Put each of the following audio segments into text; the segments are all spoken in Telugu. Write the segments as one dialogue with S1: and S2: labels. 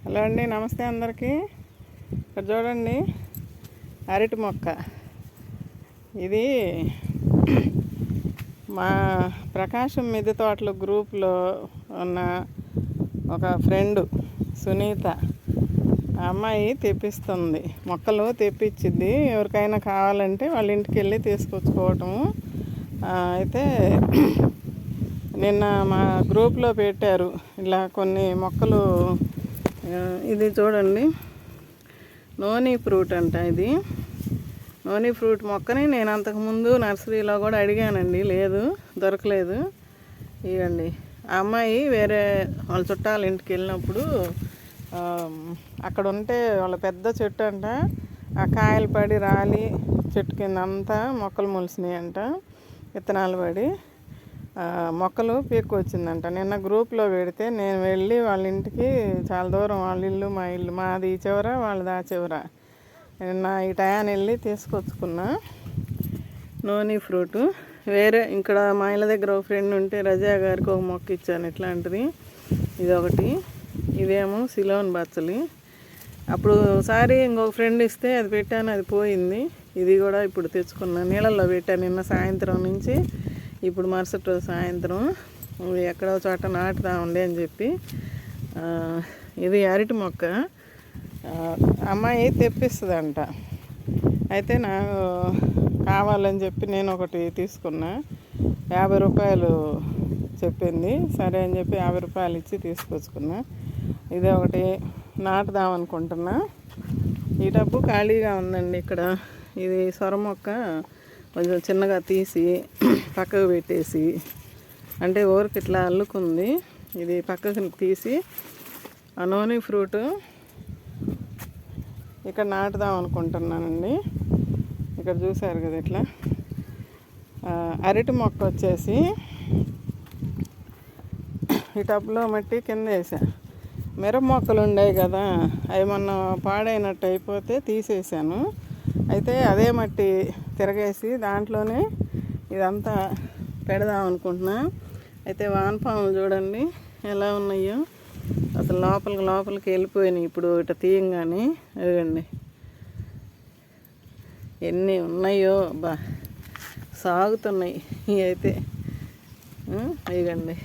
S1: హలో అండి, నమస్తే అందరికీ. ఇక్కడ చూడండి, అరటి మొక్క. ఇది మా ప్రకాశం మిద్దె తోటల గ్రూప్లో ఉన్న ఒక ఫ్రెండు సునీత, ఆ అమ్మాయి తెప్పిస్తుంది మొక్కలు. తెప్పించింది, ఎవరికైనా కావాలంటే వాళ్ళ ఇంటికి వెళ్ళి తీసుకొచ్చుకోవటము. అయితే నిన్న మా గ్రూప్లో పెట్టారు ఇలా కొన్ని మొక్కలు. ఇది చూడండి, నోనీ ఫ్రూట్ అంట. ఇది నోనీ ఫ్రూట్ మొక్కని నేను అంతకుముందు నర్సరీలో కూడా అడిగానండి, లేదు, దొరకలేదు. ఇవ్వండి, ఆ అమ్మాయి వేరే వాళ్ళ చుట్టాల ఇంటికి వెళ్ళినప్పుడు అక్కడ ఉంటే వాళ్ళ పెద్ద చెట్టు అంట, ఆ కాయలు పడి రాలి చెట్టు కింద అంతా మొక్కలు మొలిసినాయి అంట, విత్తనాలు పడి మొక్కలు పీక్కొచ్చిందంట. నిన్న గ్రూప్లో పెడితే నేను వెళ్ళి వాళ్ళ ఇంటికి, చాలా దూరం వాళ్ళ ఇల్లు మా ఇల్లు, మాది ఈ చివర వాళ్ళది ఆ చివర, నిన్న ఈ టయాన్ని వెళ్ళి తీసుకొచ్చుకున్నా నోనీ ఫ్రూటు. వేరే ఇక్కడ మా ఇళ్ళ దగ్గర ఒక ఫ్రెండ్ ఉంటే రజా గారికి ఒక మొక్క ఇచ్చాను ఇట్లాంటిది. ఇదొకటి, ఇదేమో సిలోన్ బచ్చలి. అప్పుడు ఒకసారి ఇంకొక ఫ్రెండ్ ఇస్తే అది పెట్టాను, అది పోయింది. ఇది కూడా ఇప్పుడు తెచ్చుకున్నాను, నీళ్ళల్లో పెట్టాను నిన్న సాయంత్రం నుంచి. ఇప్పుడు మరుసటి రోజు సాయంత్రం ఎక్కడో చోట నాటుతా ఉండే అని చెప్పి. ఇది అరటి మొక్క, అమ్మాయి తెప్పిస్తుందంట. అయితే నాకు కావాలని చెప్పి నేను ఒకటి తీసుకున్నా, 50 రూపాయలు చెప్పింది. సరే అని చెప్పి 50 రూపాయలు ఇచ్చి తీసుకొచ్చుకున్నా. ఇది ఒకటి నాటుదాం అనుకుంటున్నా. ఈ డబ్బు ఖాళీగా ఉందండి ఇక్కడ. ఇది సొర మొక్క కొంచెం చిన్నగా తీసి పక్కకు పెట్టేసి, అంటే ఊరికి ఇట్లా అల్లుకుంది. ఇది పక్కకు తీసి ఆ నోనీ ఫ్రూటు ఇక్కడ నాటుదాం అనుకుంటున్నానండి. ఇక్కడ చూసారు కదా, ఇట్లా అరటి మొక్క వచ్చేసి ఈ టబ్లో మట్టి కింద వేసా. మిరప మొక్కలు ఉండేవి కదా, అవి మొన్న పాడైనట్టు అయిపోతే తీసేసాను. అయితే అదే మట్టి తిరగేసి దాంట్లోనే ఇదంతా పెడదాం అనుకుంటున్నా. అయితే వానపాములు చూడండి ఎలా ఉన్నాయో, అసలు లోపలికి వెళ్ళిపోయినాయి. ఇప్పుడు ఇట తీయంగానే అదిగండి ఎన్ని ఉన్నాయో, బా సాగుతున్నాయి. ఇవి అయితే ఇవ్వండి,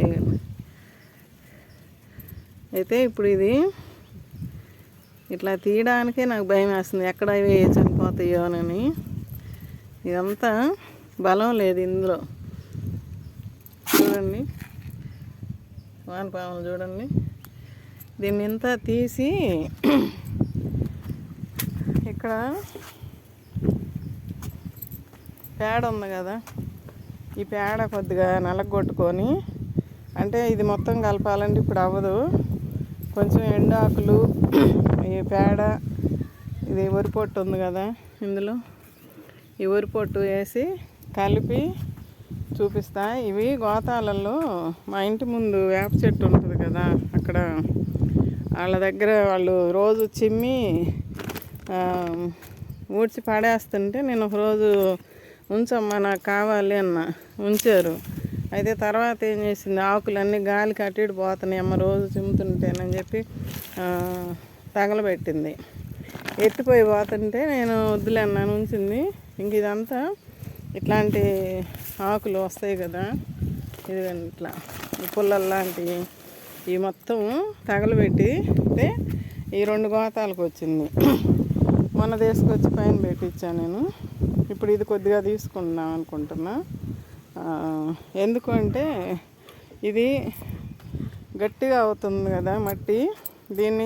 S1: ఇవ్వండి. అయితే ఇప్పుడు ఇది ఇట్లా తీయడానికే నాకు భయం వేస్తుంది, ఎక్కడ ఇవి చనిపోతాయోనని. ఇదంతా బలం లేదు ఇందులో. చూడండి వానపాములు చూడండి. దీన్ని ఇంత తీసి ఇక్కడ పేడ ఉంది కదా, ఈ పేడ కొద్దిగా నలగొట్టుకొని, అంటే ఇది మొత్తం కలపాలంటే ఇప్పుడు అవ్వదు. కొంచెం ఎండాకులు, ఈ పేడ, ఇది వరి పొట్టు ఉంది కదా, ఇందులో ఈ వరి పొట్టు వేసి కలిపి చూపిస్తా. ఇవి గోతాలలో మా ఇంటి ముందు వేప చెట్టు ఉంటుంది కదా, అక్కడ వాళ్ళ దగ్గర వాళ్ళు రోజు చిమ్మి ఊడ్చి పడేస్తుంటే నేను ఒకరోజు ఉంచమ్మా నాకు కావాలి అన్న, ఉంచారు. అయితే తర్వాత ఏం చేసింది, ఆకులన్నీ గాలికి అటు ఇటు పోతున్నాయి అమ్మ రోజు చిమ్ముతుంటేనని చెప్పి తగలబెట్టింది. ఎత్తిపోయి పోతుంటే నేను వద్దులే అన్నాను, ఉంచింది. ఇంక ఇదంతా ఇట్లాంటి ఆకులు వస్తాయి కదా, ఇదిగండి ఇట్లా ఈ పుల్లల్లాంటివి, ఈ మొత్తం తగలబెట్టి అంటే ఈ 2 గోతాలకు వచ్చింది. మొన్న తీసుకొచ్చి పైన పెట్టించాను నేను. ఇప్పుడు ఇది కొద్దిగా తీసుకుందాం అనుకుంటున్నా. ఎందుకు అంటే ఇది గట్టిగా అవుతుంది కదా మట్టి, దీన్ని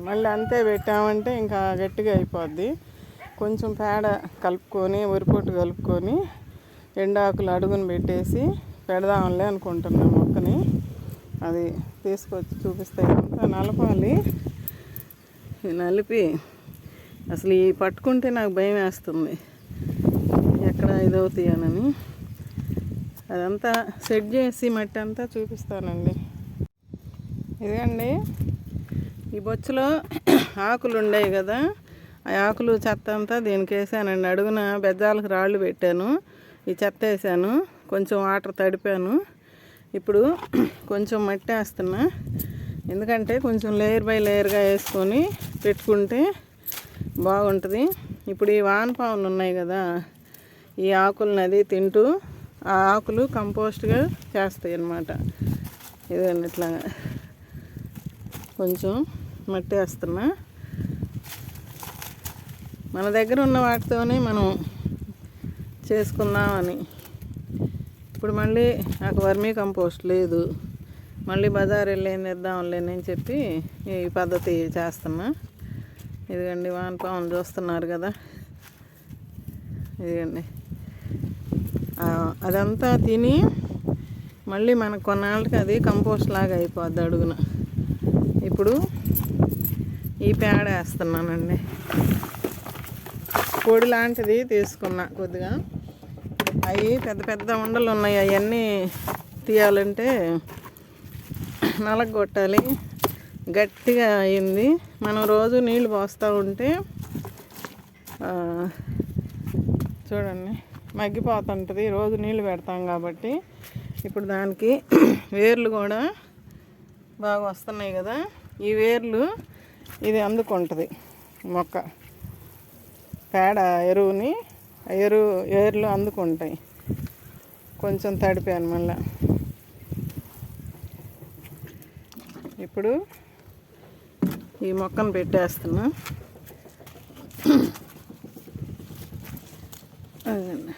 S1: మళ్ళీ అంతే పెట్టామంటే ఇంకా గట్టిగా అయిపోద్ది. కొంచెం పేడ కలుపుకొని, వరిపొట్టు కలుపుకొని, ఎండాకులు అడుగుని పెట్టేసి పెడదాంలే అనుకుంటున్నా మొక్కని. అది తీసుకొచ్చి చూపిస్తే అంతా నలపాలి. నలిపి అసలు ఈ పట్టుకుంటే నాకు భయం వేస్తుంది, ఎక్కడ ఇదవుతాయనని. అదంతా సెట్ చేసి మట్టి అంతా చూపిస్తానండి. ఇదండి, ఈ బొచ్చులో ఆకులు ఉండేవి కదా, ఆ ఆకులు చెత్త అంతా దీనికి వేసానండి. అడుగున బెజ్జాలకు రాళ్ళు పెట్టాను, ఈ చెత్త వేసాను, కొంచెం వాటర్ తడిపాను. ఇప్పుడు కొంచెం మట్టి వేస్తున్నా, ఎందుకంటే కొంచెం లేయర్ బై లేయర్గా వేసుకొని పెట్టుకుంటే బాగుంటుంది. ఇప్పుడు ఈ వానపాములు ఉన్నాయి కదా, ఈ ఆకులను అది తింటూ ఆ ఆకులు కంపోస్ట్గా చేస్తాయి అన్నమాట. ఇదండి ఇట్లా కొంచెం మట్టి వేస్తున్నా. మన దగ్గర ఉన్న వాటితోనే మనం చేసుకుందామని. ఇప్పుడు మళ్ళీ నాకు వర్మీ కంపోస్ట్ లేదు, మళ్ళీ బజార్ వెళ్ళి ఏం తెద్దాంలేని చెప్పి ఈ పద్ధతి చేస్తున్నా. ఇదిగండి వానపాములు చూస్తున్నారు కదా, ఇదిగండి అదంతా తిని మళ్ళీ మనకు కొన్నాళ్ళకి అది కంపోస్ట్ లాగా అయిపోద్ది అడుగున. ఇప్పుడు ఈ పేడ వేస్తున్నానండి, పొడి లాంటిది తీసుకున్నా కొద్దిగా. అవి పెద్ద పెద్ద ఉండలు ఉన్నాయి, అవన్నీ తీయాలంటే నలగొట్టాలి, గట్టిగా అయింది. మనం రోజు నీళ్ళు పోస్తూ ఉంటే చూడండి మగ్గిపోతుంటుంది, రోజు నీళ్ళు పెడతాం కాబట్టి. ఇప్పుడు దానికి వేర్లు కూడా బాగా వస్తున్నాయి కదా, ఈ వేర్లు ఇది అందుకుంటుంది మొక్క, పేడ ఎరువుని వేర్లు అందుకుంటాయి. కొంచెం తడిపాను మళ్ళీ. ఇప్పుడు ఈ మొక్కను పెట్టేస్తున్నా. అదండి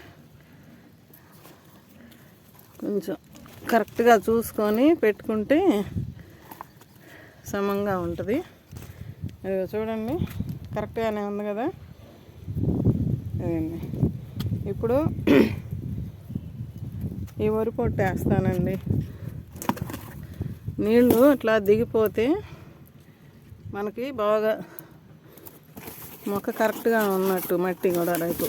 S1: కొంచెం కరెక్ట్గా చూసుకొని పెట్టుకుంటే సమంగా ఉంటుంది. చూడండి కరెక్ట్గానే ఉంది కదా. అదండి ఇప్పుడు ఈ వరి పొట్టు వేస్తానండి. నీళ్ళు అట్లా దిగిపోతే మనకి బాగా మొక్క కరెక్ట్గా ఉన్నట్టు, మట్టి కూడా రైతు.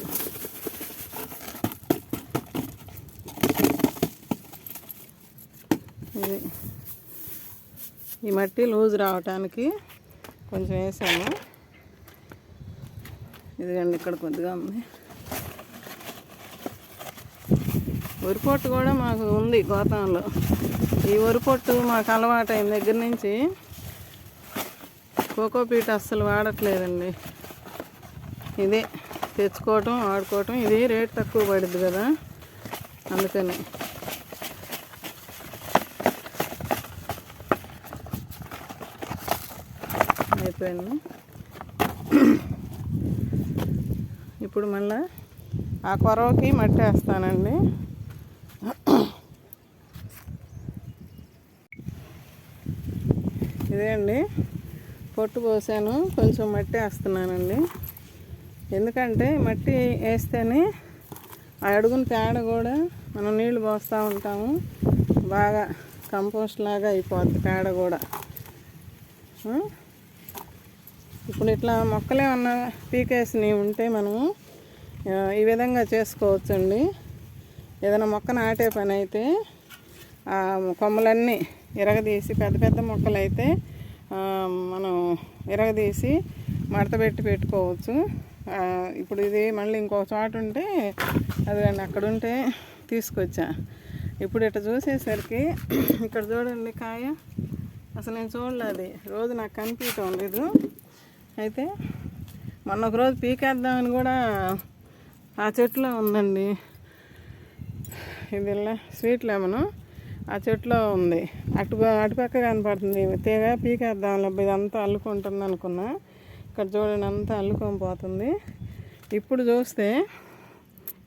S1: ఇది ఈ మట్టి లూజ్ రావటానికి కొంచెం వేసాము. ఇదిగండి ఇక్కడ కొద్దిగా ఉంది. వరిపొట్టు కూడా మాకు ఉంది గోతంలో. ఈ వరిపొట్టు మాకు అలవాటైన దగ్గర నుంచి కోకోపీట్ అస్సలు వాడట్లేదండి. ఇదే తెచ్చుకోవటం వాడుకోవటం. ఇది రేట్ తక్కువ పడుద్ది కదా, అందుకని. అయిపోయింది. ఇప్పుడు మళ్ళీ ఆ కొరవకి మట్టి వేస్తానండి. ఇదే అండి పొట్టు పోసాను, కొంచెం మట్టి వేస్తున్నానండి. ఎందుకంటే మట్టి వేస్తేనే ఆ అడుగున పేడ కూడా మనం నీళ్లు పోస్తూ ఉంటాము, బాగా కంపోస్ట్ లాగా అయిపోద్ది పేడ కూడా. ఇప్పుడు ఇట్లా మొక్కలేమన్నా పీకేసినవి ఉంటే మనము ఈ విధంగా చేసుకోవచ్చండి. ఏదైనా మొక్క నాటే పని అయితే ఆ కొమ్మలన్నీ ఇరగదీసి, పెద్ద పెద్ద మొక్కలు అయితే మనం ఇరగదీసి మడత పెట్టుకోవచ్చు. ఇప్పుడు ఇది మళ్ళీ ఇంకో చోట ఉంటే అది అక్కడ ఉంటే తీసుకొచ్చా. ఇప్పుడు ఇట్లా చూసేసరికి ఇక్కడ చూడండి కాయ, అసలు నేను చూడలేదు, రోజు నాకు కనిపించడం లేదు. అయితే మొన్న ఒకరోజు పీకేద్దామని కూడా ఆ చెట్టులో ఉందండి. ఇది స్వీట్ లెమను ఆ చెట్టులో ఉంది, అటుపక్క కనపడుతుంది. తీగ పీకేద్దాం ఇదంతా అల్లుకుంటుంది అనుకున్నా. ఇక్కడ చూడండి అంతా అల్లుకొని పోతుంది. ఇప్పుడు చూస్తే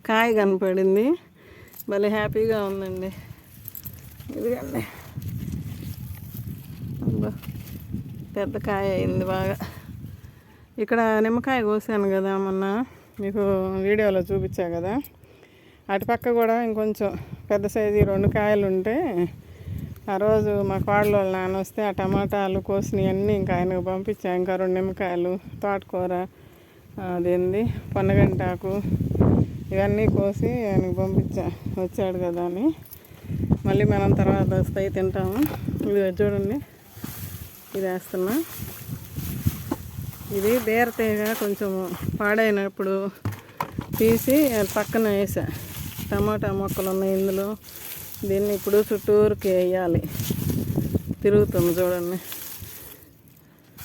S1: కాయ కనపడింది, భలే హ్యాపీగా ఉందండి. ఇదిగండి పెద్ద కాయ అయింది బాగా. ఇక్కడ నిమ్మకాయ కోసాను కదా మొన్న, మీకు వీడియోలో చూపించా కదా. అటుపక్క కూడా ఇంకొంచెం పెద్ద సైజు 2 కాయలు ఉంటే ఆ రోజు మా కోడలు వాళ్ళ నాన్న వస్తే ఆ టమాటాలు కోసినవి అన్నీ ఇంకా ఆయనకు పంపించా. ఇంకా 2 నిమ్మకాయలు, తోటకూర, అదేంది పొన్నగంటాకు, ఇవన్నీ కోసి ఆయనకు పంపించా, వచ్చాడు కదా అని. మళ్ళీ మనం తర్వాత వస్తాయి తింటాము. ఇది చూడండి, ఇది వేస్తున్నా. ఇది బీరతీగ కొంచెం పాడైనప్పుడు తీసి పక్కన వేసా. టమాటా మొక్కలు ఉన్నాయి ఇందులో, దీన్ని ఇప్పుడు చుట్టూరుకి వేయాలి. తిరుగుతుంది చూడండి,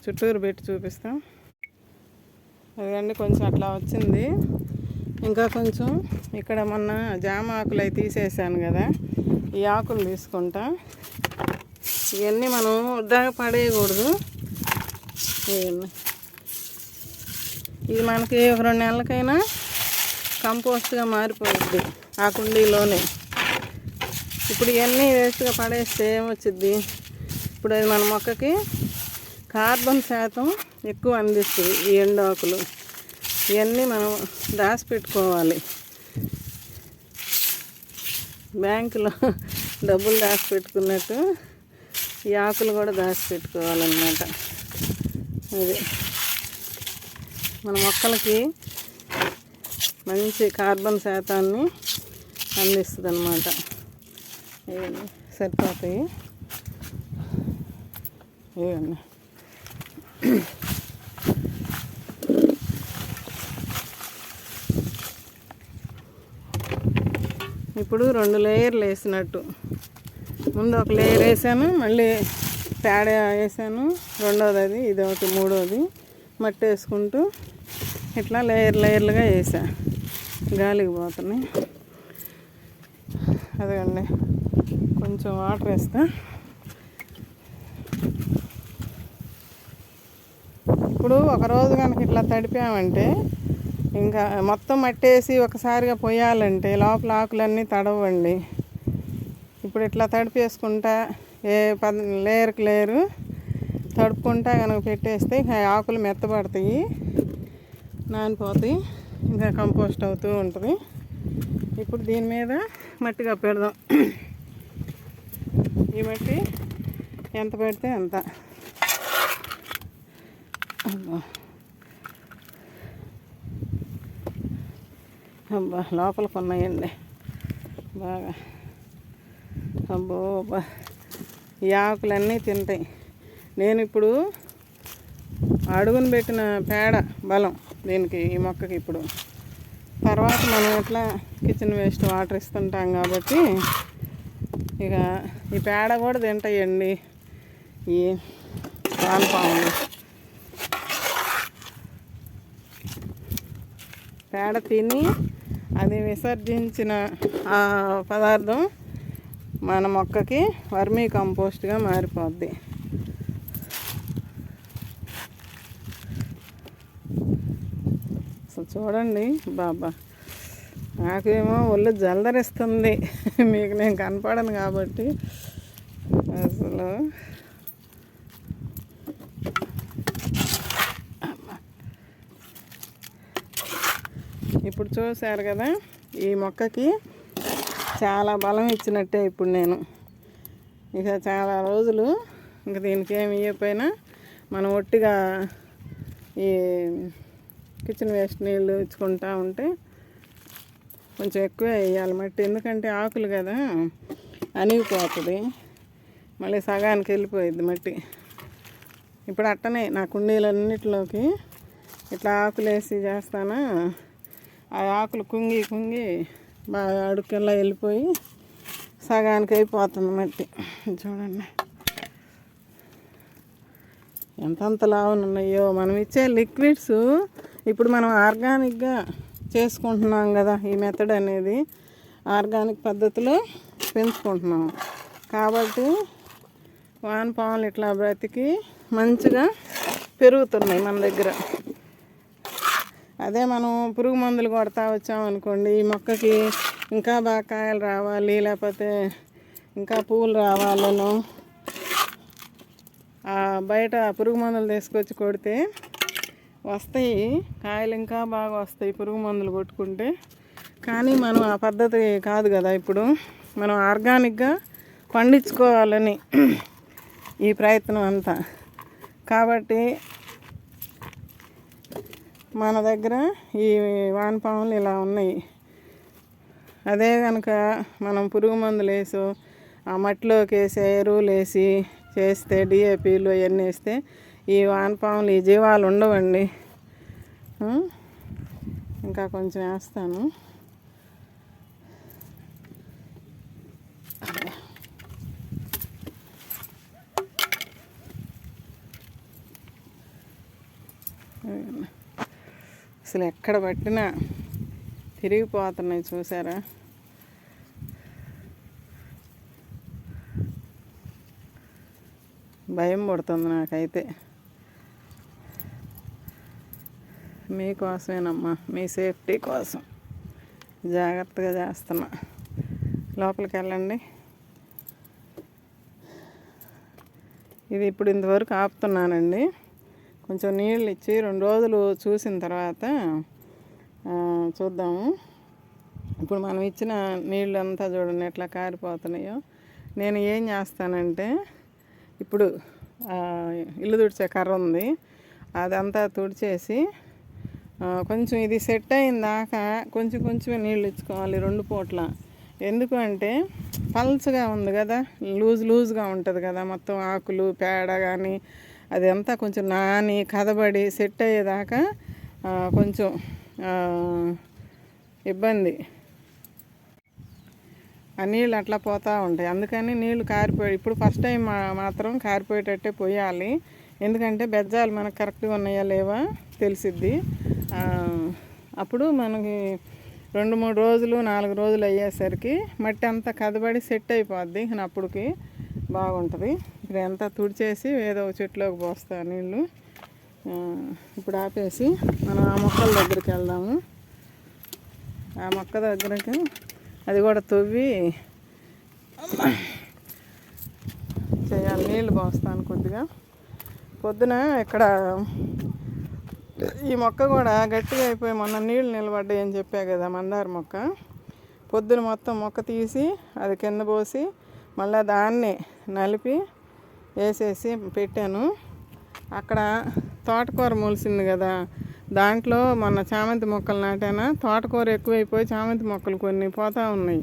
S1: చుట్టూరు పెట్టి చూపిస్తాం. అదండి కొంచెం అట్లా వచ్చింది. ఇంకా కొంచెం ఇక్కడ మొన్న జామ ఆకులు అవి తీసేసాను కదా, ఈ ఆకులు తీసుకుంటా. ఇవన్నీ మనం వృధాగా పడేయకూడదు. ఇవన్నీ ఇది మనకి ఒక 2 నెలలకైనా కంపోస్ట్గా మారిపోయింది ఆ కుండీలోనే. ఇప్పుడు ఇవన్నీ వేస్ట్గా పడేస్తే ఏమొచ్చింది, ఇప్పుడు అది మన మొక్కకి కార్బన్ శాతం ఎక్కువ అందిస్తుంది. ఈ ఎండాకులు ఇవన్నీ మనం దాచిపెట్టుకోవాలి. బ్యాంకులో డబ్బులు దాచిపెట్టుకున్నట్టు ఈ ఆకులు కూడా దాచిపెట్టుకోవాలన్నమాట. అది మన మొక్కలకి మంచి కార్బన్ శాతాన్ని అందిస్తుంది అన్నమాట. ఇవన్నీ సరిపోతాయి. ఇవన్నీ ఇప్పుడు 2 లేయర్లు వేసినట్టు. ముందు ఒక లేయర్ వేసాను, మళ్ళీ పేడ వేసాను, రెండోది అది, ఇది ఒకటి, మూడోది మట్టి వేసుకుంటూ ఇట్లా లేయర్లుగా వేసా. గాలికి పోతున్నాయి. అదేండి కొంచెం వాటర్ వేస్తా. ఇప్పుడు ఒకరోజు కనుక ఇట్లా తడిపామంటే ఇంకా మొత్తం మట్టేసి ఒకసారిగా పోయాలంటే లోపల ఆకులన్నీ తడవండి. ఇప్పుడు ఇట్లా తడిపేసుకుంటా లేయర్కి లేయరు తడుపుకుంటా కనుక పెట్టేస్తే ఆకులు మెత్తపడతాయి, నానిపోతాయి, ఇంకా కంపోస్ట్ అవుతూ ఉంటుంది. ఇప్పుడు దీని మీద మట్టి కప్పెడదాం. ఈ మట్టి ఎంత పెడితే అంత. అబ్బా లోపలికి ఉన్నాయండి బాగా. అబ్బో అబ్బా ఈ ఆకులన్నీ తింటాయి. నేను ఇప్పుడు అడుగును పెట్టిన పేడ బలం దీనికి, ఈ మొక్కకి. ఇప్పుడు తర్వాత మనం ఎట్లా కిచెన్ వేస్ట్ వాటర్ ఇస్తుంటాం కాబట్టి ఇక ఈ పేడ కూడా తింటాయండి ఈ వానపాములు. పేడ తిని అది విసర్జించిన ఆ పదార్థం మన మొక్కకి వర్మీ కంపోస్ట్గా మారిపోద్ది. అసలు చూడండి బాబా, నాకేమో ఒళ్ళు జలదరిస్తుంది. మీకు నేను కనపడను కాబట్టి అసలు ఇప్పుడు చూశారు కదా, ఈ మొక్కకి చాలా బలం ఇచ్చినట్టే. ఇప్పుడు నేను ఇక చాలా రోజులు ఇంక దీనికి ఏమి ఇవ్వకపోయినా మనం ఒట్టిగా ఈ కిచెన్ వేస్ట్ నీళ్ళు ఇచ్చుకుంటా ఉంటే కొంచెం ఎక్కువే వేయాలి మట్టి. ఎందుకంటే ఆకులు కదా అణిగిపోతుంది, మళ్ళీ సగానికి వెళ్ళిపోయిద్ది మట్టి. ఇప్పుడు అట్టనే నా కుండీలన్నిటిలోకి ఇట్లా ఆకులు వేసి చేస్తానా, ఆ ఆకులు కుంగి బాగా అడుక్కెల్లా వెళ్ళిపోయి సగానికి అయిపోతుంది మట్టి. చూడండి ఎంతంత లావునున్నాయో. మనం ఇచ్చే లిక్విడ్స్ ఇప్పుడు మనం ఆర్గానిక్గా చేసుకుంటున్నాం కదా, ఈ మెథడ్ అనేది ఆర్గానిక్ పద్ధతిలో పెంచుకుంటున్నాం కాబట్టి వానపాములు ఇట్లా బ్రతికి మంచిగా పెరుగుతున్నాయి మన దగ్గర. అదే మనం పురుగు మందులు కొడతా వచ్చామనుకోండి, ఈ మొక్కకి ఇంకా బాగా కాయలు రావాలి, లేకపోతే ఇంకా పూలు రావాలను బయట పురుగు మందులు తీసుకొచ్చి కొడితే వస్తాయి, కాయలు ఇంకా బాగా వస్తాయి పురుగు మందులు కొట్టుకుంటే. కానీ మనం ఆ పద్ధతి కాదు కదా, ఇప్పుడు మనం ఆర్గానిక్గా పండించుకోవాలని ఈ ప్రయత్నం అంతా. కాబట్టి మన దగ్గర ఈ వానపాములు ఇలా ఉన్నాయి. అదే కనుక మనం పురుగు మందులు వేసి ఆ మట్టిలోకి వేసే ఎరువులు వేసి చేస్తే, డిఏపీలు అవన్నీ వేస్తే ఈ వానపాములు ఈ జీవాలు ఉండవండి. ఇంకా కొంచెం వేస్తాను. అసలు ఎక్కడ పట్టినా తిరిగిపోతున్నాయి చూసారా. భయం పడుతుంది నాకైతే. మీకోసమేనమ్మా, మీ సేఫ్టీ కోసం జాగ్రత్తగా చేస్తున్నా. లోపలికి వెళ్ళండి. ఇది ఇప్పుడు ఇంతవరకు ఆపుతున్నానండి. కొంచెం నీళ్ళు ఇచ్చి 2 రోజులు చూసిన తర్వాత చూద్దాము. ఇప్పుడు మనం ఇచ్చిన నీళ్ళు అంతా చూడండి ఎట్లా కారిపోతున్నాయో. నేను ఏం చేస్తానంటే, ఇప్పుడు ఇల్లు తుడిచే కర్ర ఉంది, అదంతా తుడిచేసి కొంచెం ఇది సెట్ అయిన దాకా కొంచెం నీళ్ళు ఇచ్చుకోవాలి 2 పూట్ల. ఎందుకు అంటే పల్చగా ఉంది కదా, లూజ్గా ఉంటుంది కదా, మొత్తం ఆకులు పేడ కానీ అదంతా కొంచెం నాని కదబడి సెట్ అయ్యేదాకా కొంచెం ఇబ్బంది. ఆ నీళ్ళు అట్లా పోతూ ఉంటాయి. అందుకని నీళ్ళు కారిపోయి ఇప్పుడు ఫస్ట్ టైం మాత్రం కారిపోయేటట్టే పోయాలి. ఎందుకంటే బెజ్జాలు మనకు కరెక్ట్గా ఉన్నాయా లేవా తెలిసిద్ది. అప్పుడు మనకి 2-3 రోజులు 4 రోజులు అయ్యేసరికి మట్టి అంతా కదబడి సెట్ అయిపోద్ది. అప్పటికి బాగుంటుంది. ఇప్పుడు అంతా తుడిచేసి ఏదో చెట్లోకి పోస్తా నీళ్ళు. ఇప్పుడు ఆపేసి మనం ఆ మొక్కల దగ్గరికి వెళ్దాము. ఆ మొక్క దగ్గరికి అది కూడా తవ్వి చేయాలి. నీళ్ళు పోస్తాను కొద్దిగా. పొద్దున ఇక్కడ ఈ మొక్క కూడా గట్టిగా అయిపోయి మొన్న నీళ్ళు నిలబడ్డాయి అని చెప్పా కదా, మందార మొక్క. పొద్దున మొత్తం మొక్క తీసి అది కింద పోసి మళ్ళీ దాన్ని నలిపి వేసేసి పెట్టాను. అక్కడ తోటకూర మొలిసింది కదా, దాంట్లో మొన్న చామంతి మొక్కలు నాటానా, తోటకూర ఎక్కువైపోయి చామంతి మొక్కలు కొన్ని పోతూ ఉన్నాయి.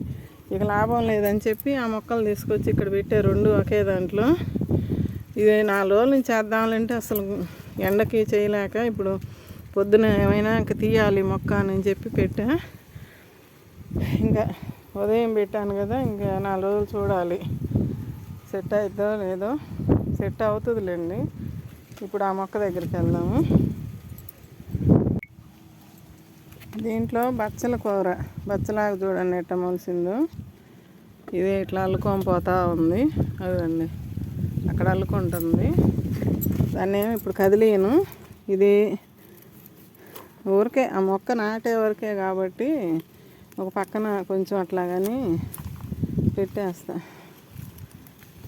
S1: ఇక లాభం లేదని చెప్పి ఆ మొక్కలు తీసుకొచ్చి ఇక్కడ పెట్టే 2 ఒకే దాంట్లో. ఇది 4 రోజుల నుంచి చేద్దామంటే అసలు ఎండకి చేయలేక ఇప్పుడు పొద్దున ఏమైనా ఇంక తీయాలి మొక్క అని చెప్పి పెట్టా. ఇంకా ఉదయం పెట్టాను కదా, ఇంకా 4 రోజులు చూడాలి సెట్ అవుతుందో లేదో. సెట్ అవుతుందిలేండి. ఇప్పుడు ఆ మొక్క దగ్గరికి వెళ్దాము. దీంట్లో బచ్చల కూర, బచ్చలాగా చూడండి ఎట్ట మొలిసిందో. ఇది ఇట్లా అల్లుకొని పోతూ ఉంది. అదండి అక్కడ అల్లుకుంటుంది. దాన్ని ఇప్పుడు కదిలేను. ఇది ఊరికే ఆ మొక్క నాటే వరకే కాబట్టి ఒక పక్కన కొంచెం అట్లా కానీ పెట్టేస్తా,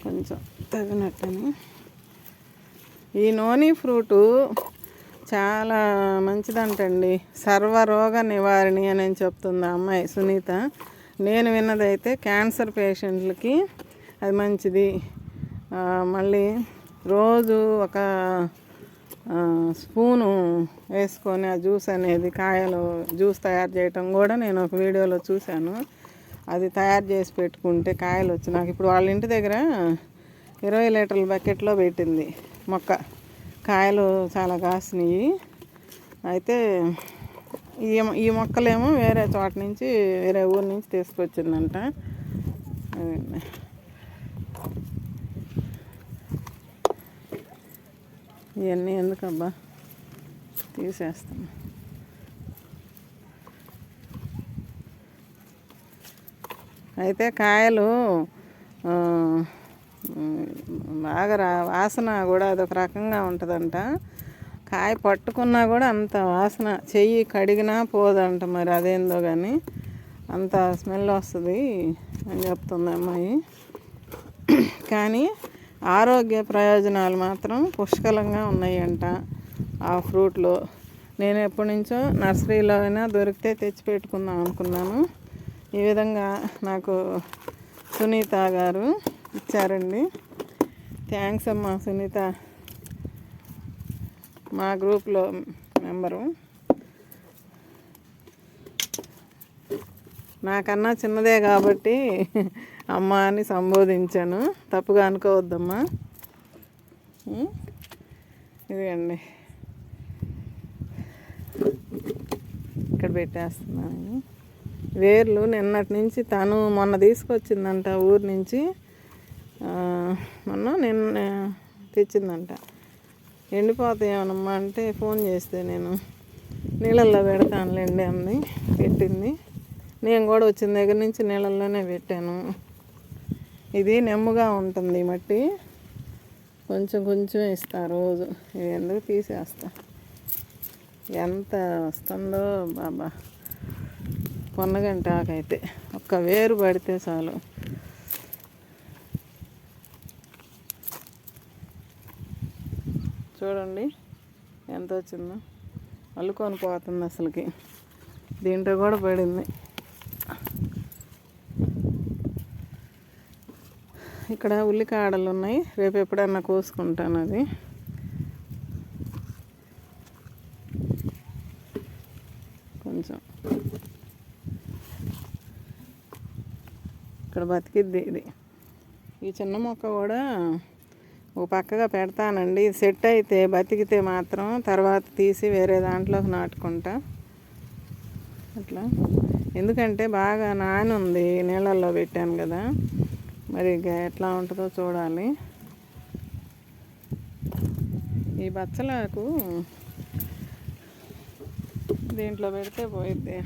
S1: కొంచెం తగినట్టని. ఈ నోని ఫ్రూటు చాలా మంచిదంటండి, సర్వరోగ నివారణి అని చెప్తుంది ఆ అమ్మాయి సునీత. నేను విన్నదైతే క్యాన్సర్ పేషెంట్లకి అది మంచిది. మళ్ళీ రోజు ఒక స్పూను వేసుకొని ఆ జ్యూస్ అనేది, కాయలు జ్యూస్ తయారు చేయటం కూడా నేను ఒక వీడియోలో చూశాను. అది తయారు చేసి పెట్టుకుంటే కాయలు వచ్చి నాకు ఇప్పుడు వాళ్ళ ఇంటి దగ్గర 20 లీటర్ల బకెట్లో పెట్టింది మొక్క. కాయలు చాలా కాసినాయి. అయితే ఈ మొక్కలేమో వేరే చోట నుంచి, వేరే ఊరు నుంచి తీసుకొచ్చిందంట. ఇవన్నీ ఎందుకబ్బా తీసేస్తాను. అయితే కాయలు బాగా వాసన కూడా అదొక రకంగా ఉంటుందంట. కాయ పట్టుకున్నా కూడా అంత వాసన, చెయ్యి కడిగినా పోదంట. మరి అదేందో కానీ అంత స్మెల్ వస్తుంది అని చెప్తుంది అమ్మాయి. కానీ ఆరోగ్య ప్రయోజనాలు మాత్రం పుష్కలంగా ఉన్నాయంట ఆ ఫ్రూట్లో. నేను ఎప్పటి నుంచో నర్సరీలో అయినా దొరికితే తెచ్చి పెట్టుకుందాం అనుకున్నాను. ఈ విధంగా నాకు సునీత గారు ఇచ్చారండి. థ్యాంక్స్ అమ్మా సునీత, మా గ్రూప్లో మెంబరు. నాకన్నా చిన్నదే కాబట్టి అమ్మ అని సంబోధించాను, తప్పుగా అనుకోవద్దమ్మా. ఇదిగండి ఇక్కడ పెట్టేస్తున్నాను. వేర్లు నిన్నటి నుంచి తను మొన్న తీసుకొచ్చిందంట ఊరు నుంచి, నిన్న తెచ్చిందంట. ఎండిపోతాయేమనమ్మా అంటే ఫోన్ చేస్తే నేను నీళ్ళల్లో పెడతానులేండి అంది. పెట్టింది. నేను కూడా వచ్చిన దగ్గర నుంచి నీళ్ళల్లోనే పెట్టాను. ఇది నెమ్మగా ఉంటుంది మట్టి, కొంచెం కొంచెం ఇస్తా రోజు. ఇది ఎందుకు తీసేస్తా. ఎంత వస్తుందో బాబా పొన్నగంట ఆకైతే ఒక్క వేరు పడితే చాలు. చూడండి ఎంత వచ్చిందో, అల్లుకొని పోతుంది అసలుకి. దీంట్లో కూడా పడింది. ఇక్కడ ఉల్లికాడలు ఉన్నాయి, రేపు ఎప్పుడన్నా కోసుకుంటాను. అది కొంచెం ఇక్కడ బతికిద్ది ఇది. ఈ చిన్న మొక్క కూడా ఓ పక్కగా పెడతానండి. సెట్ అయితే బతికితే మాత్రం తర్వాత తీసి వేరే దాంట్లోకి నాటుకుంటా అట్లా. ఎందుకంటే బాగా నాని ఉంది, నీళ్ళల్లో పెట్టాను కదా, మరి ఎట్లా ఉంటుందో చూడాలి. ఈ బచ్చలకు దీంట్లో పెడితే పోయిద్ది.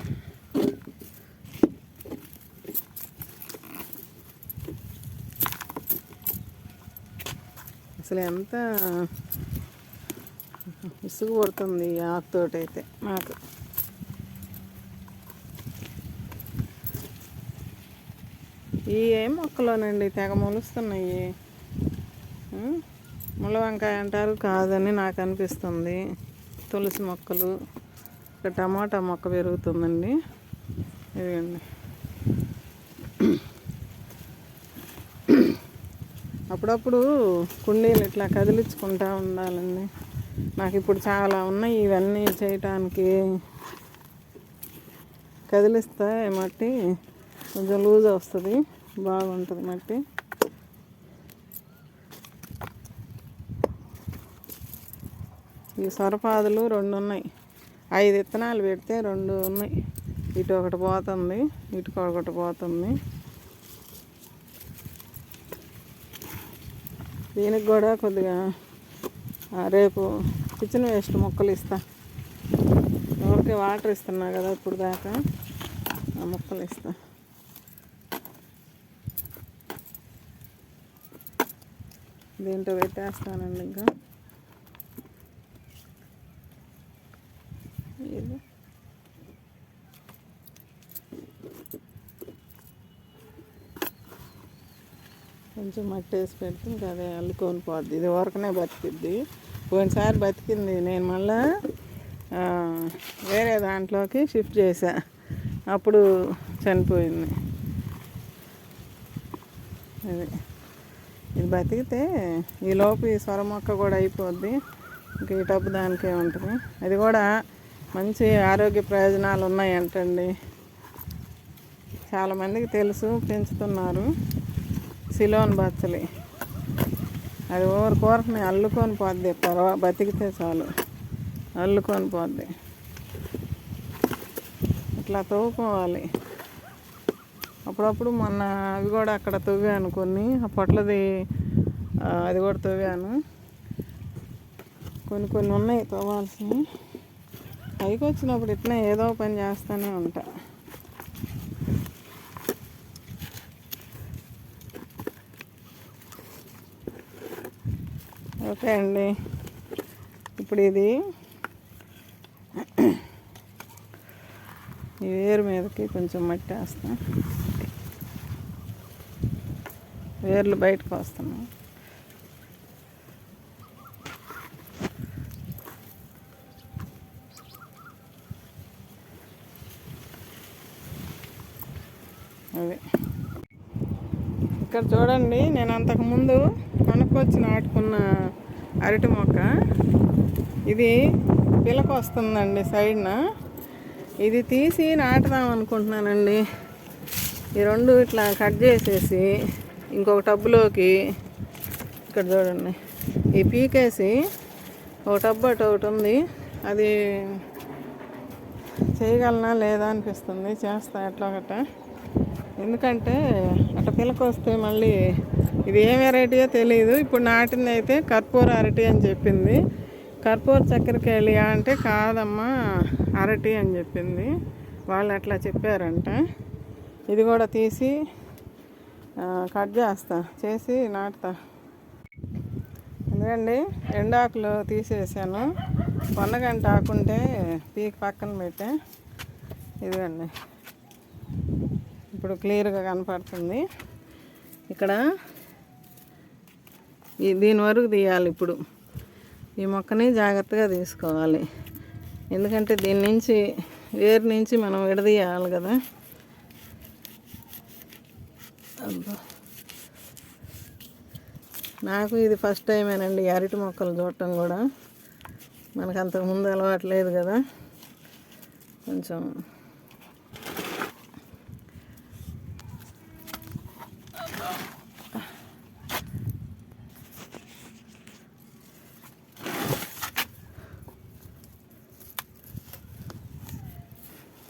S1: అసలు ఎంత విసుగు పడుతుంది ఈ ఆకుతోటైతే నాకు. ఈ ఏం మొక్కలోనండి తెగ మొలుస్తున్నాయి. ముళ్ళ వంకాయ అంటారు, కాదని నాకు అనిపిస్తుంది. తులసి మొక్కలు, ఇక్కడ టమాటా మొక్క పెరుగుతుందండి. ఇదిగండి. అప్పుడప్పుడు కుండీలు ఇట్లా కదిలించుకుంటూ ఉండాలండి. నాకు ఇప్పుడు చాలా ఉన్నాయి ఇవన్నీ చేయటానికి. కదిలిస్తే మట్టి కొంచెం లూజ్ వస్తుంది, బాగుంటుంది మట్టి. ఈ సొరపాదులు 2 ఉన్నాయి. 5 విత్తనాలు పెడితే 2 ఉన్నాయి. ఇటు ఒకటి పోతుంది, ఇటు ఒకటి పోతుంది. దీనికి కూడా కొద్దిగా రేపు కిచెన్ వేస్ట్ మొక్కలు ఇస్తా. ఎవరికి వాటర్ ఇస్తున్నా కదా ఇప్పుడు దాకా, ఆ మొక్కలు ఇస్తా. దీంట్లో పెట్టేస్తానండి. ఇంకా ఇది కొంచెం మట్టి వేసి పెడితే ఇంకా అదే అల్లుకొని పోద్ది. ఇది వరకునే బతికిద్ది. పోయినసారి బతికింది, నేను మళ్ళా వేరే దాంట్లోకి షిఫ్ట్ చేశా, అప్పుడు చనిపోయింది. ఇది బతికితే ఈలోపు ఈ సొర మొక్క కూడా అయిపోద్ది. ఇంకా ఈ టబ్బు దానికే ఉంటుంది. అది కూడా మంచి ఆరోగ్య ప్రయోజనాలు ఉన్నాయంటండి. చాలామందికి తెలుసు, పెంచుతున్నారు. సిలోన్ బచ్చలి, అది కూరని అల్లుకొని పోద్ది. బతికితే చాలు అల్లుకొని పోద్ది. ఇట్లా తవ్వుకోవాలి. అప్పుడప్పుడు మొన్న అవి కూడా అక్కడ తవ్వాను కొన్ని, ఆ పొట్లది అది కూడా తవ్వాను. కొన్ని ఉన్నాయి తవ్వాల్సినవి. పైకి వచ్చినప్పుడు ఇట్లా ఏదో పని చేస్తూనే ఉంటా. ఓకే అండి. ఇప్పుడు ఇది ఈ వేరు మీదకి కొంచెం మట్టి వేస్తా. వేర్లు బయటకు వస్తున్నాయి. అదే ఇక్కడ చూడండి, నేను అంతకుముందు కొనుక్కొచ్చి నాటుకున్న అరటి మొక్క, ఇది పిలక వస్తుందండి సైడ్న. ఇది తీసి నాటుదాం అనుకుంటున్నానండి. ఈ 2 ఇట్లా కట్ చేసేసి ఇంకొక టబ్బులోకి, ఇక్కడ చూడండి, ఈ పీకేసి ఒక టబ్బు అటు ఒకటి ఉంది, అది చేయగలనా లేదా అనిపిస్తుంది. చేస్తా ఎట్లా గట్ట. ఎందుకంటే అట్లా పిలక వస్తే మళ్ళీ ఇది ఏ వెరైటీయో తెలియదు. ఇప్పుడు నాటింది అయితే కర్పూర అరటి అని చెప్పింది. కర్పూర చక్కెరకేళియా అంటే కాదమ్మా అరటి అని చెప్పింది. వాళ్ళు అట్లా చెప్పారంట. ఇది కూడా తీసి కట్ చేసి నాటుతా. ఎందుకండి ఎండాకులు తీసేసాను. పొన్నగంట ఆకుంటే పీకి పక్కన పెట్టా. ఇదిగండి ఇప్పుడు క్లియర్గా కనపడుతుంది. ఇక్కడ దీని వరకు తీయాలి. ఇప్పుడు ఈ మొక్కని జాగ్రత్తగా తీసుకోవాలి. ఎందుకంటే దీని నుంచి వేరు నుంచి మనం విడదీయాలి కదా. అబ్బా, నాకు ఇది ఫస్ట్ టైమేనండి అరటి మొక్కలు చూడటం కూడా. మనకు అంతకుముందు అలవాటు లేదు కదా. కొంచెం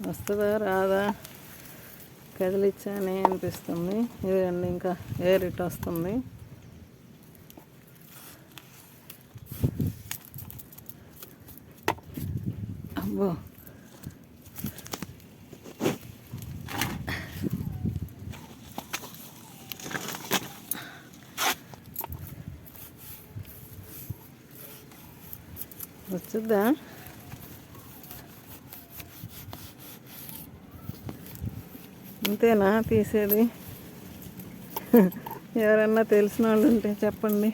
S1: వస్తుందా రాదా కదిలిచ్చానే అనిపిస్తుంది. ఇదండి ఇంకా ఏరిట్ వస్తుంది. అబ్బో, వచ్చుద్దా? అంతేనా తీసేది? ఎవరన్నా తెలిసిన వాళ్ళు ఉంటే చెప్పండి.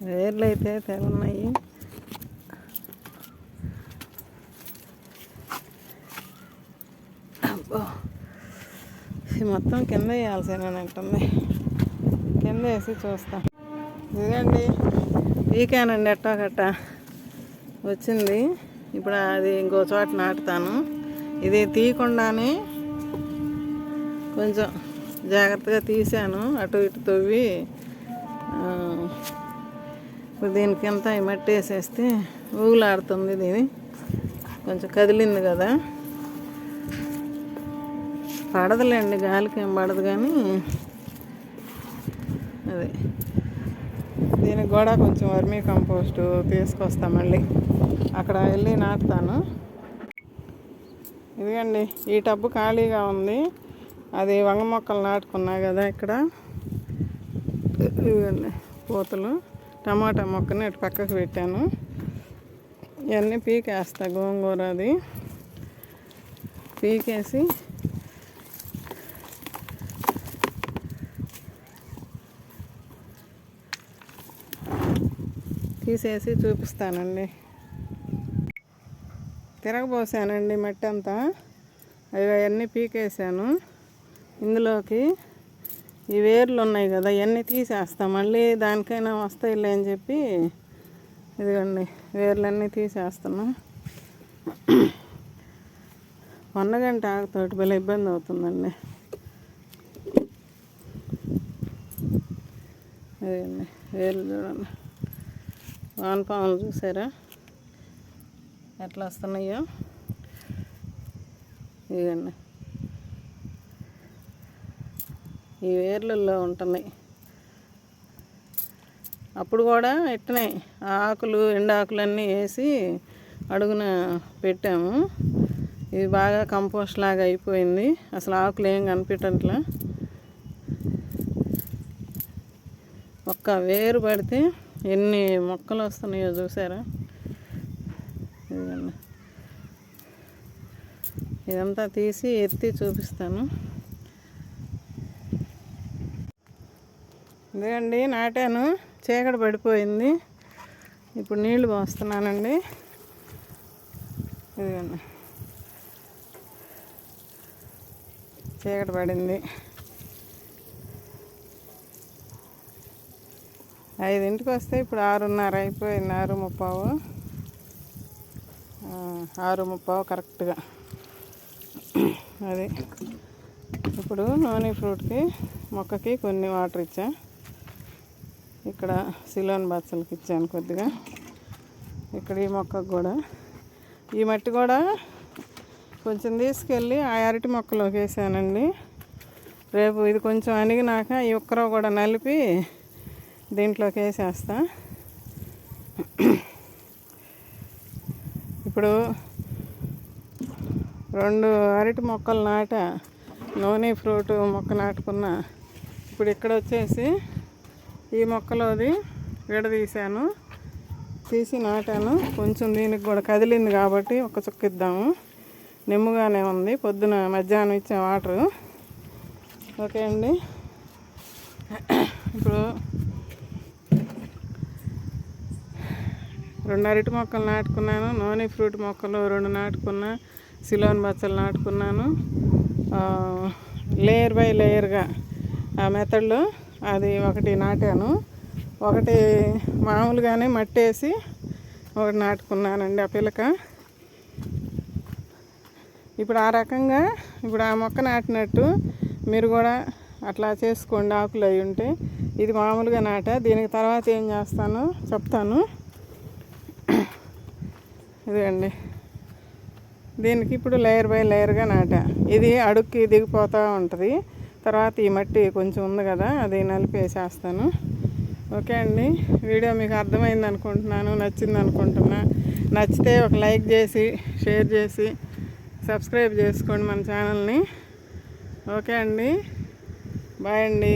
S1: వేర్లు అయితే తెగున్నాయి. అబ్బో, మొత్తం కింద వేయాల్సినంటుంది. కింద వేసి చూస్తాం. ఇదండి వీకానండి ఎట్టాగట్ట వచ్చింది. ఇప్పుడు అది ఇంకో చోట నాటుతాను. ఇది తీయకుండానే కొంచెం జాగ్రత్తగా తీసాను. అటు ఇటు తవ్వి ఇప్పుడు దీనికి ఎంత మట్టి వేసేస్తే ఊగులాడుతుంది. దీని కొంచెం కదిలింది కదా. పడదులేండి, గాలికి ఏం పడదు. కానీ అదే దీనికి కూడా కొంచెం వర్మీ కంపోస్ట్ తీసుకొస్తాం. మళ్ళీ అక్కడ వెళ్ళి నాటుతాను. ఇదిగండి ఈ టబ్బు ఖాళీగా ఉంది. అది వంగ మొక్కలు నాటుకున్నా కదా. ఇక్కడ ఇదిగండి పూతలు. టమాటా మొక్కని ఇటు పక్కకు పెట్టాను. ఇవన్నీ పీకేస్తా. గోంగూర అది పీకేసి తీసేసి చూపిస్తానండి. తిరగబోసానండి మట్టి అంతా. అవన్నీ పీకేసాను. ఇందులోకి ఈ వేర్లు ఉన్నాయి కదా, ఇవన్నీ తీసేస్తాం. మళ్ళీ దానికైనా వస్తాయిలే అని చెప్పి ఇదిగోండి వేర్లన్నీ తీసేస్తున్నా. పొన్నగంట ఆకుతోటి భలే ఇబ్బంది అవుతుందండి. అదండి వేర్లు చూడండి. వానపాములు చూసారా ఎట్లా వస్తున్నాయో. ఇదండి ఈ వేర్లలో ఉంటున్నాయి. అప్పుడు కూడా ఇట్టనే ఆకులు ఎండాకులన్నీ వేసి అడుగున పెట్టాము. ఇది బాగా కంపోస్ట్ లాగా అయిపోయింది. అసలు ఆకులు ఏం కనిపించట్లా. ఒక్క వేరు పడితే ఎన్ని మొక్కలు వస్తున్నాయో చూసారా. ఇదండి ఇదంతా తీసి ఎత్తి చూపిస్తాను. ఇదేండి నాటాను. చీకటి పడిపోయింది. ఇప్పుడు నీళ్లు పోస్తున్నానండి. ఇదిగోండి చీకటి పడింది. 5ంటికి వస్తే ఇప్పుడు 6:30 అయిపోయింది. 6:30 6:30 కరెక్ట్గా. అది ఇప్పుడు నూనె ఫ్రూట్కి మొక్కకి కొన్ని వాటర్ ఇచ్చా. ఇక్కడ సిలోన్ బచ్చలకి ఇచ్చాను కొద్దిగా. ఇక్కడ ఈ మొక్కకు కూడా ఈ మట్టి కూడా కొంచెం తీసుకెళ్ళి ఆ అరటి మొక్కలోకి వేసానండి. రేపు ఇది కొంచెం అణిగినాక ఈ ఉక్కరవ కూడా నలిపి దీంట్లోకి వేసేస్తా. ఇప్పుడు 2 అరటి మొక్కలు నూనె ఫ్రూట్ మొక్క నాటుకున్నా. ఇప్పుడు ఇక్కడ వచ్చేసి ఈ మొక్కలోది విడదీశాను, తీసి నాటాను. కొంచెం దీనికి కూడా కదిలింది కాబట్టి ఒక చుక్క ఇద్దాము. నిమ్ముగానే ఉంది, పొద్దున మధ్యాహ్నం ఇచ్చే వాటరు. ఓకే అండి. ఇప్పుడు 2 అరటి మొక్కలు నాటుకున్నాను, నూనె ఫ్రూట్ మొక్కలు 2 నాటుకున్నా, సిలోన్ బచ్చలు నాటుకున్నాను. లేయర్ బై లేయర్గా ఆ మెథడ్లో అది ఒకటి నాటాను, ఒకటి మామూలుగానే మట్టేసి ఒకటి నాటుకున్నానండి ఆ పిలక. ఇప్పుడు ఆ రకంగా ఇప్పుడు ఆ మొక్క నాటినట్టు మీరు కూడా అట్లా చేసుకోండి. ఆకులు అవి ఉంటే ఇది మామూలుగా దీనికి తర్వాత ఏం చేస్తానో చెప్తాను. ఇదండి, దీనికి ఇప్పుడు లేయర్ బై లేయర్గా ఇది అడుక్కి దిగిపోతూ ఉంటుంది. తర్వాత ఈ మట్టి కొంచెం ఉంది కదా, అది నలిపేసేస్తాను. ఓకే అండి, వీడియో మీకు అర్థమైంది అనుకుంటున్నాను, నచ్చింది అనుకుంటున్నా. నచ్చితే ఒక లైక్ చేసి, షేర్ చేసి, సబ్స్క్రైబ్ చేసుకోండి మన ఛానల్ని. ఓకే అండి, బాయ్ అండి.